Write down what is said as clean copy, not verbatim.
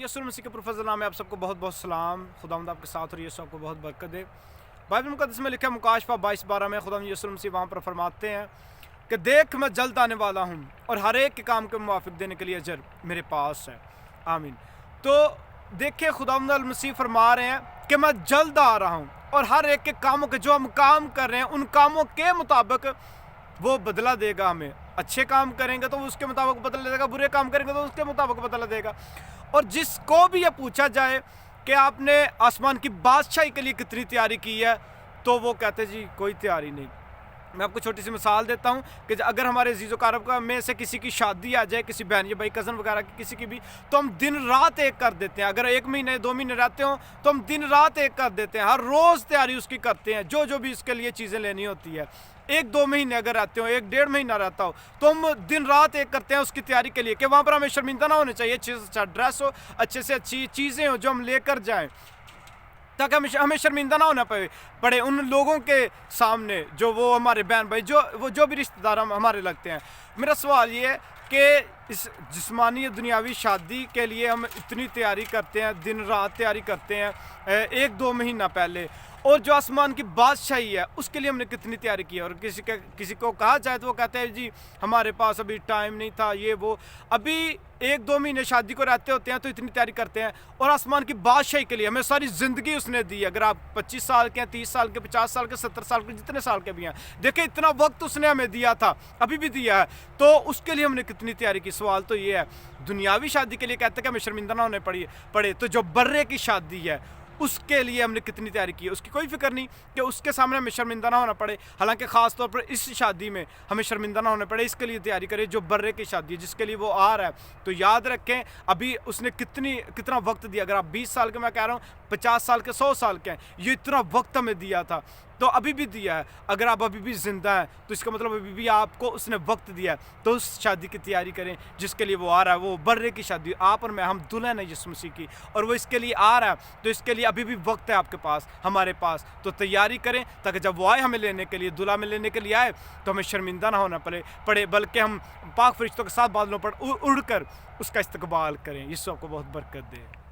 यसुल मसीह के पुरफज़ल नाम में आप सबको बहुत बहुत सलाम। खुदावंद आपके साथ और यीशु आपको बहुत बरकत दे। बाइबल मुक़द्दस में लिखा मुकाशफा 22:12 में खुदावंद यसुल मसीह वहाँ पर फरमाते हैं कि देख मैं जल्द आने वाला हूँ और हर एक के काम के मुवाफिक देने के लिए अजर मेरे पास है। आमीन। तो देखिए खुदावंद मसीह फरमा रहे हैं कि मैं जल्द आ रहा हूँ और हर एक के कामों के जो हम काम कर रहे हैं उन कामों के मुताबिक वो बदला देगा हमें। अच्छे काम करेंगे तो उसके मुताबिक बदला देगा, बुरे काम करेंगे तो उसके मुताबिक बदला देगा। और जिसको भी ये पूछा जाए कि आपने आसमान की बादशाही के लिए कितनी तैयारी की है, तो वो कहते जी कोई तैयारी नहीं। मैं आपको छोटी सी मिसाल देता हूँ कि अगर हमारे अजीज़ कारब का में से किसी की शादी आ जाए, किसी बहन या भाई कज़न वगैरह की किसी की भी, तो हम दिन रात एक कर देते हैं। अगर 1 महीने 2 महीने रहते हो तो हम दिन रात एक कर देते हैं, हर रोज़ तैयारी उसकी करते हैं, जो भी इसके लिए चीज़ें लेनी होती है। 1-2 महीने अगर रहते हो, 1-1.5 महीना रहता हो, तो हम दिन रात एक करते हैं उसकी तैयारी के लिए कि वहाँ पर हमें शर्मिंदा ना होने चाहिए, अच्छे से अच्छा ड्रेस हो, अच्छे से अच्छी चीज़ें हो जो हम लेकर जाएँ, ताकि हमें शर्मिंदा ना होना पड़े उन लोगों के सामने जो वो हमारे बहन भाई जो भी रिश्तेदार हमारे लगते हैं। मेरा सवाल ये है कि इस जिस्मानी दुनियावी शादी के लिए हम इतनी तैयारी करते हैं, दिन रात तैयारी करते हैं 1-2 महीना पहले, और जो आसमान की बादशाही है उसके लिए हमने कितनी तैयारी की है। और किसी को कहा जाए तो वो कहते हैं जी हमारे पास अभी टाइम नहीं था, ये वो। अभी 1-2 महीने शादी को रहते होते हैं तो इतनी तैयारी करते हैं, और आसमान की बादशाही के लिए हमें सारी ज़िंदगी उसने दी है। अगर आप 25 साल के हैं, 30 साल के, 50 साल के, 70 साल के, जितने साल के भी हैं, देखिए इतना वक्त उसने हमें दिया था, अभी भी दिया है, तो उसके लिए हमने कितनी तैयारी की। सवाल तो ये है। दुनियावी शादी के लिए कहते हैं कि हमें शर्मिंदा ना होने पड़े, तो जो बर्रे की शादी है उसके लिए हमने कितनी तैयारी की है। उसकी कोई फिक्र नहीं कि उसके सामने हमें शर्मिंदा ना होना पड़े। हालांकि ख़ास तौर पर इस शादी में हमें शर्मिंदा ना होना पड़े, इसके लिए तैयारी करें जो बर्रे की शादी है, जिसके लिए वो आ रहा है। तो याद रखें अभी उसने कितना वक्त दिया। अगर आप 20 साल के, मैं कह रहा हूँ 50 साल के, 100 साल के हैं, ये इतना वक्त हमें दिया था, तो अभी भी दिया है। अगर आप अभी भी ज़िंदा हैं तो इसका मतलब अभी भी आपको उसने वक्त दिया है। तो उस शादी की तैयारी करें जिसके लिए वो आ रहा है। वो बर्रे की शादी, आप और मैं, हम दुल्हन है यीशु मसीह की, और वो इसके लिए आ रहा है, तो इसके लिए अभी भी वक्त है आपके पास, हमारे पास। तो तैयारी करें ताकि जब वो आए हमें लेने के लिए, दुल्हा में लेने के लिए आए, तो हमें शर्मिंदा ना होना पड़े, बल्कि हम पाक फरिश्तों के साथ बादलों पर उड़ कर उसका इस्तकबाल करें। यीशु आपको बहुत बरकत दे।